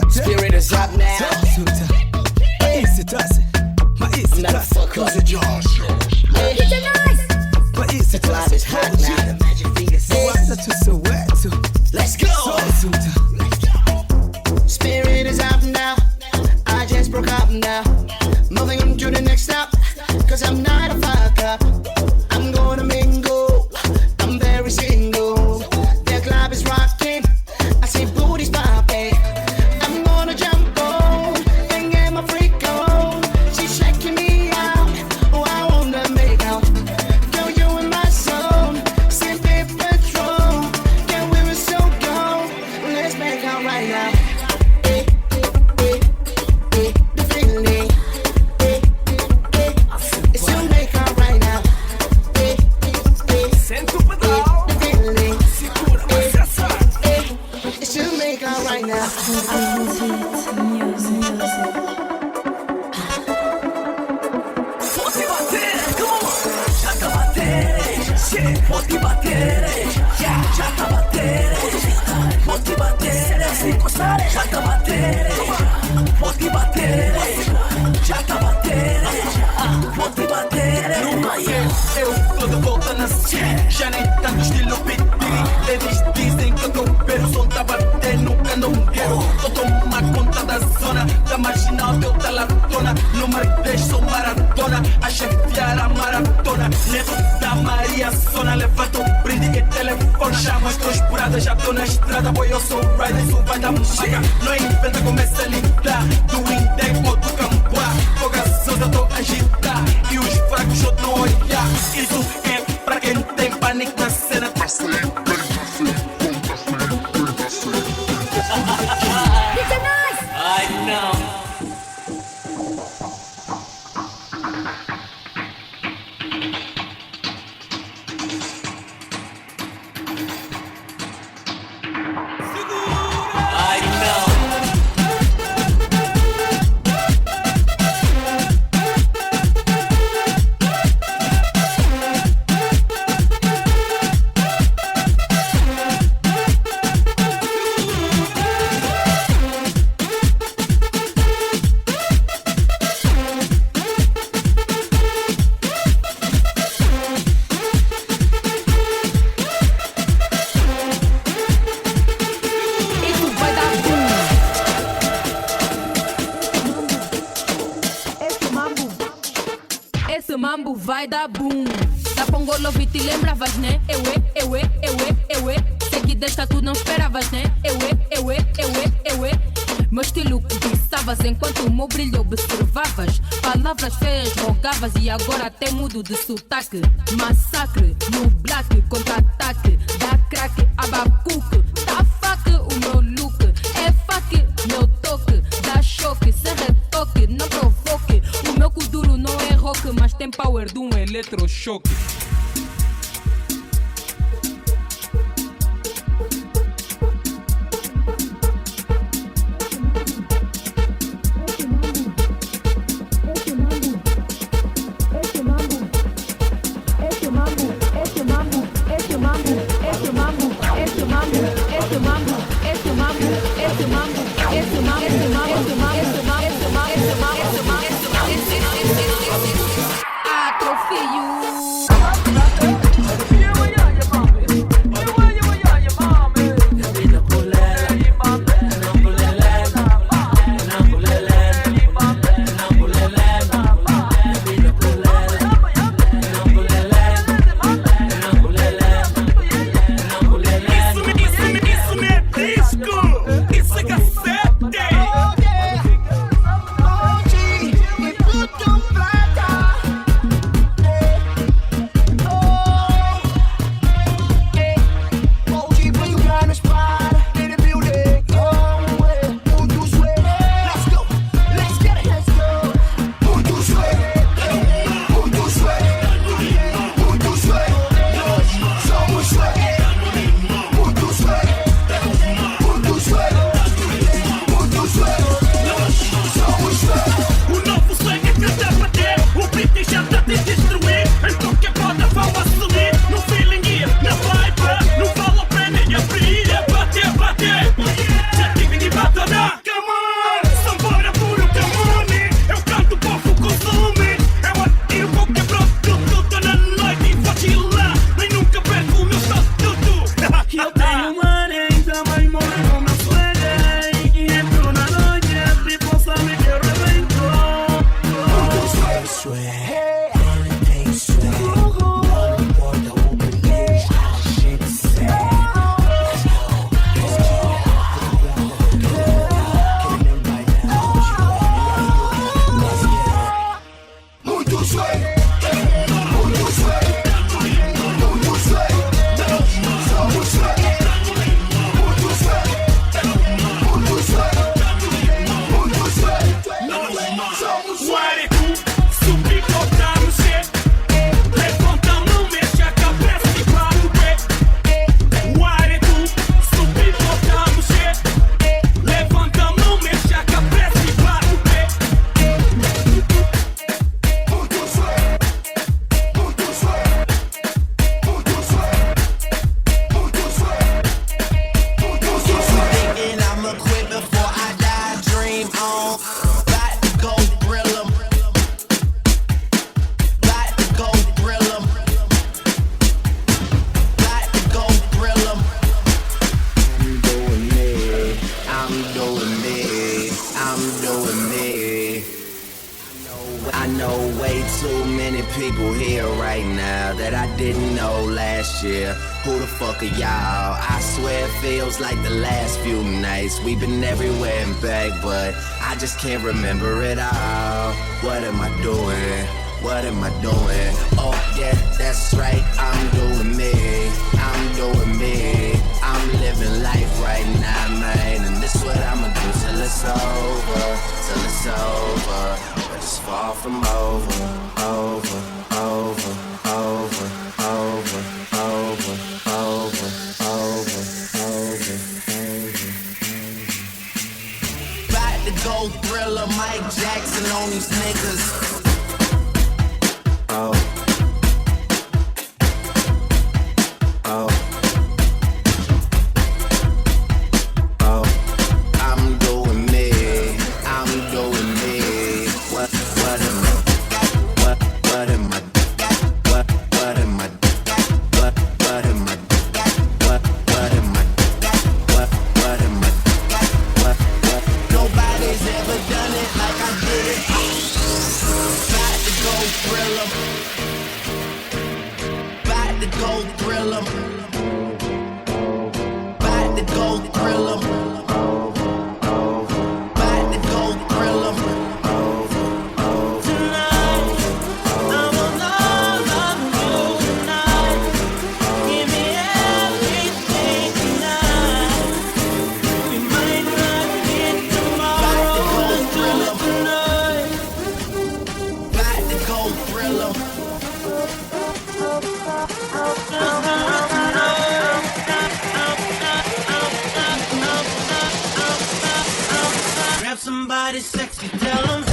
Spirit is up now. Motherfucker. The club is hot now. The magic finger says, let's go. Spirit is up now. I just broke up now. Moving on to the next stop. Cause I'm not a fuck up. I'm gonna mingle. I'm very single. The club is rocking. I see booties popping. I'm gonna jump on and get my freak on. She's checking me out. Oh, I wanna make out. Girl, you in my zone. Simply Patron. Can we were so gone? Let's make out right now. The feeling. It's to make out right now. Senta o pedal, The feeling. segura, vai acessar. It's to make out right now. Pode bater, come on. Já tá batendo, sim, pode bater. Já tá batendo, pode bater. Se encostar, já tá batendo. Pode bater, já tá batendo. Pode bater. Numa eu tô de volta na cena. Já nem tanto estilo pitiri. Eles dizem que eu tô pero o som tá batendo, nunca não quero. Tô tomar conta da zona, da marginal deu da latona. No Marquês sou maratona, a chefiar a maratona. Neto da Maria Zona, levanta o brinde e telefone. Chama as tuas buradas, já tô na estrada. Boy, eu sou rider, isso vai dar maga. Não inventa, começa a lidar. Do Indec ou do Camboá. Fogações eu tô a agitar. E os fracos eu tô a olhar. Isso é pra quem tem pânico na cena. Ai não. Ai não. Esse mambo vai dar boom. Da Pongolo vi te lembravas, né? Eu. Segui desta tu não esperavas, né? Eu. Meu estilo cobiçavas enquanto o meu brilho observavas. Palavras feias rogavas e agora até mudo de sotaque. Massacre no black, contra-ataque. Da crack, abacuque. Tá fac o meu look. É fac, meu toque. Dá choque, sem retoque, não provoque. O meu cu duro não é rock, mas tem power de um eletrochoque. Esse mambo year. Who the fuck are y'all? I swear it feels like the last few nights. We've been everywhere and back, but I just can't remember it all. What am I doing? What am I doing? Oh yeah, that's right, I'm doing me. I'm doing me. I'm living life right now, man. And this what I'ma do till it's over. Till it's over. But it's far from over. Over, over, over, over, over, over, over, over, over. Back to go Thriller, Mike Jackson on these niggas. Oh. Oh. Oh. I'm doing me. I'm doing me. What am I? What am I? What am I? What am I? What am I? What am I? What? Nobody's ever done it like I did it. Got to go Thriller. Got to go Thriller. Got to go Thriller. Got to go Thriller. Tonight, I will love you tonight. Give me everything tonight. We might not get tomorrow, let's do it tonight. Got to go Thriller. Grab somebody sexy, tell them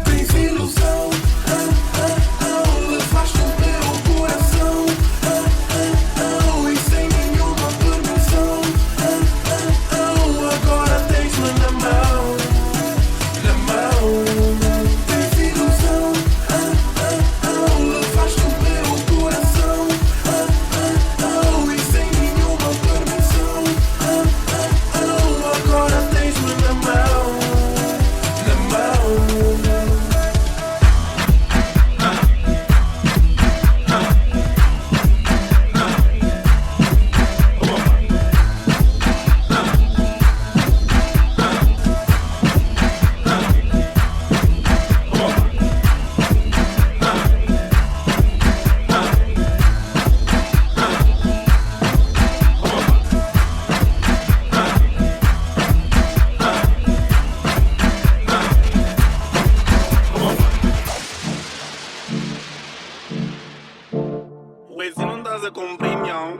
Tens ilusão, coisa com brinhão,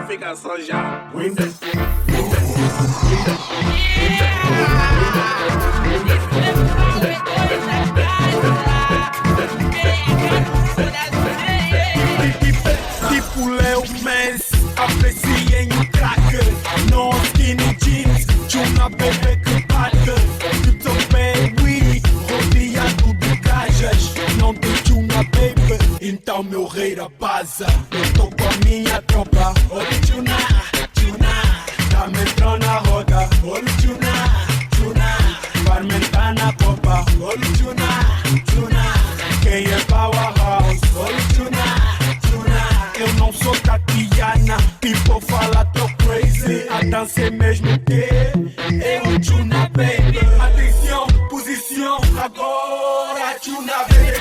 fica só já. Tipo Leo Messi, apreciem o crack. No skinny jeans, tchuna bebê que bate. Eu tô bem, rodeado de gajas. Não tem tchuna baby, então meu rei rapaza. Eu tô com a minha tropa. Olha tchuna, tchuna, tá-me entrando na roda. Olha tchuna, tchuna, vai-me na copa. Olha tchuna, tchuna, quem é powerhouse? Olha tchuna. Eu não sou Tatiana, people fala tô crazy. A dança é mesmo que eu tchuna baby. Atenção, posição, agora tchuna baby.